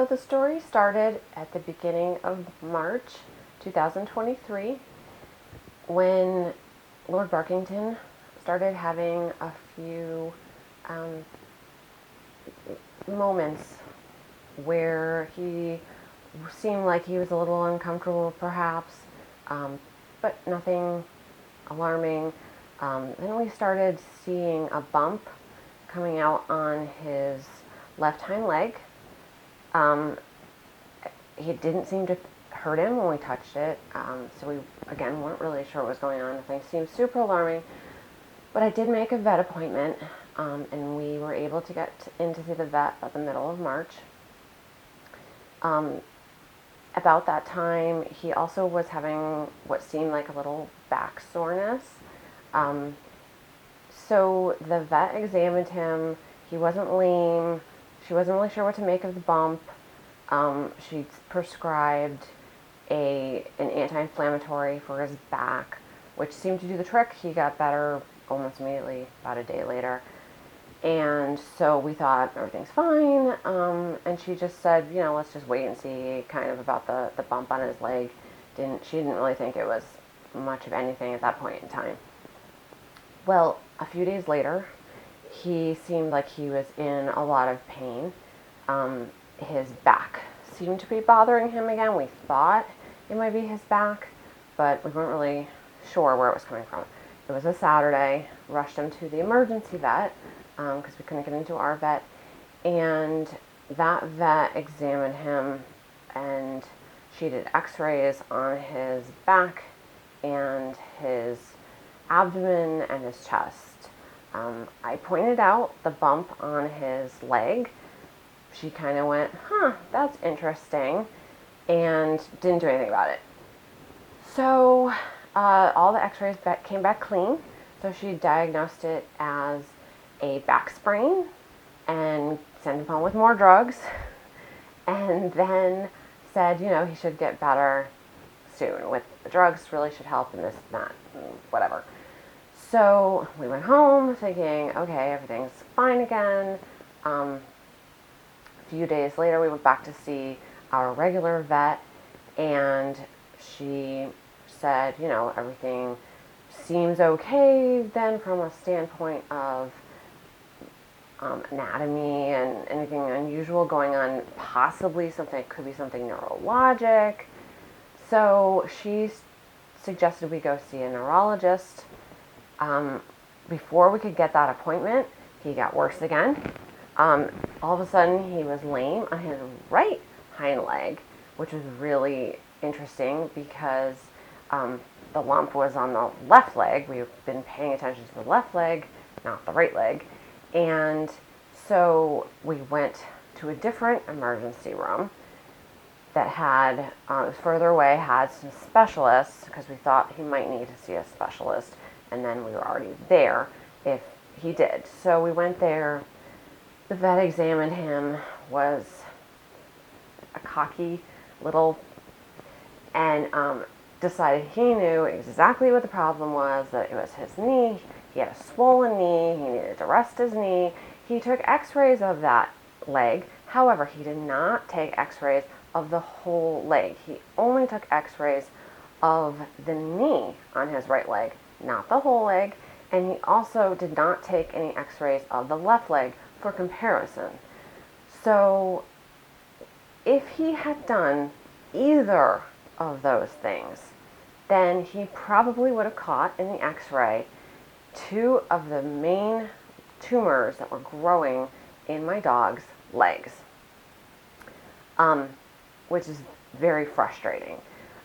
So the story started at the beginning of March 2023 when Lord Barkington started having a few um, moments where he seemed like he was a little uncomfortable, perhaps, but nothing alarming. Then we started seeing a bump coming out on his left hind leg. He didn't seem to hurt him when we touched it, so we, again, weren't really sure what was going on. Nothing seemed super alarming, but I did make a vet appointment, and we were able to get in to see the vet at the middle of March. About that time, he also was having what seemed like a little back soreness. So the vet examined him. He wasn't lame. She wasn't really sure what to make of the bump. She prescribed an anti-inflammatory for his back, which seemed to do the trick. He got better almost immediately, about a day later. And so we thought everything's fine. And she just said, let's just wait and see kind of about the bump on his leg. She didn't really think it was much of anything at that point in time. Well, a few days later, he seemed like he was in a lot of pain. His back seemed to be bothering him again. We thought it might be his back, but we weren't really sure where it was coming from. It was a Saturday. Rushed him to the emergency vet because we couldn't get into our vet. And that vet examined him, and she did x-rays on his back and his abdomen and his chest. I pointed out the bump on his leg. She kind of went, that's interesting, and didn't do anything about it. So all the x-rays came back clean. So she diagnosed it as a back sprain and sent him home with more drugs, and then said, he should get better soon. With the drugs really should help, and this, that, whatever. So we went home thinking, okay, everything's fine again. A few days later, we went back to see our regular vet, and she said, everything seems okay then from a standpoint of anatomy and anything unusual going on, possibly could be something neurologic. So she suggested we go see a neurologist. Before we could get that appointment, he got worse again. All of a sudden, he was lame on his right hind leg, which was really interesting because the lump was on the left leg. We've been paying attention to the left leg, not the right leg. And so we went to a different emergency room that had, it was further away, had some specialists, because we thought he might need to see a specialist, and then we were already there if he did. So we went there. The vet examined him, was a cocky little, and decided he knew exactly what the problem was, that it was his knee. He had a swollen knee. He needed to rest his knee. He took x-rays of that leg. However, he did not take x-rays of the whole leg. He only took x-rays of the knee on his right leg, not the whole leg. And he also did not take any x-rays of the left leg for comparison. So if he had done either of those things, then he probably would have caught in the x-ray two of the main tumors that were growing in my dog's legs, which is very frustrating.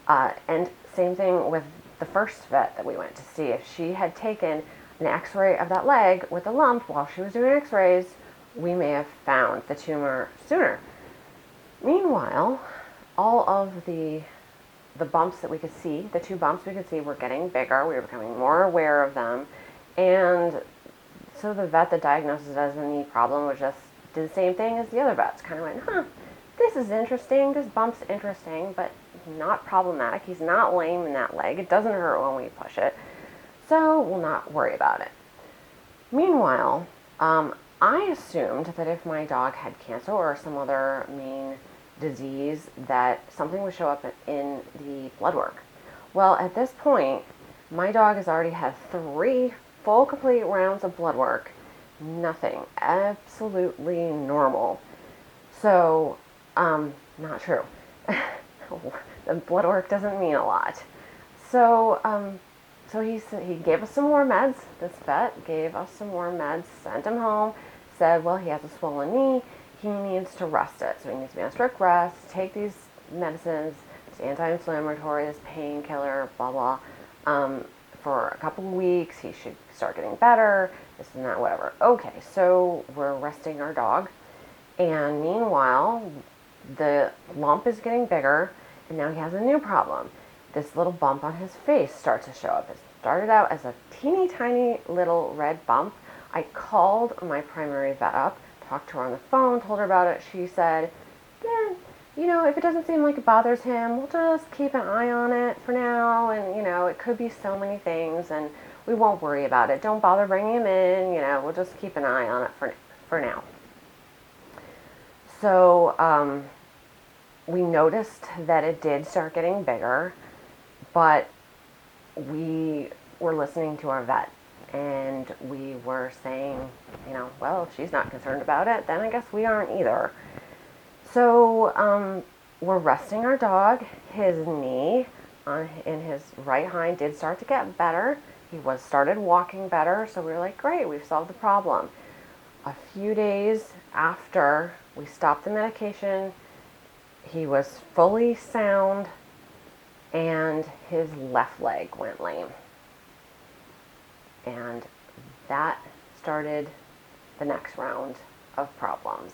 And same thing with the first vet that we went to see. If she had taken an x-ray of that leg with a lump while she was doing x-rays, we may have found the tumor sooner. Meanwhile, all of the bumps that we could see, the two bumps we could see, were getting bigger. We were becoming more aware of them. And so the vet that diagnosed it as a knee problem was just did the same thing as the other vets. Kind of went, this is interesting. This bump's interesting, but not problematic. He's not lame in that leg. It doesn't hurt when we push it. So we'll not worry about it. Meanwhile, I assumed that if my dog had cancer or some other main disease that something would show up in the blood work. Well, at this point, my dog has already had 3 full complete rounds of blood work. Nothing. Absolutely normal. So, not true. The blood work doesn't mean a lot. So, he gave us some more meds. This vet gave us some more meds, sent him home, said, well, he has a swollen knee. He needs to rest it. So he needs to be on strict rest, take these medicines, this anti-inflammatory, this painkiller, blah, blah, for a couple of weeks. He should start getting better, this and that, whatever. Okay, so we're resting our dog. And meanwhile, the lump is getting bigger, and now he has a new problem. This little bump on his face starts to show up. It started out as a teeny tiny little red bump. I called my primary vet up, talked to her on the phone, told her about it. She said, yeah, if it doesn't seem like it bothers him, we'll just keep an eye on it for now. And, it could be so many things, and we won't worry about it. Don't bother bringing him in. We'll just keep an eye on it for now. So we noticed that it did start getting bigger, but we were listening to our vet, and we were saying, well, if she's not concerned about it, then I guess we aren't either. So we're resting our dog. His knee in his right hind did start to get better. He started walking better, so we were like, great, we've solved the problem. A few days after we stopped the medication, he was fully sound, and his left leg went lame. And that started the next round of problems.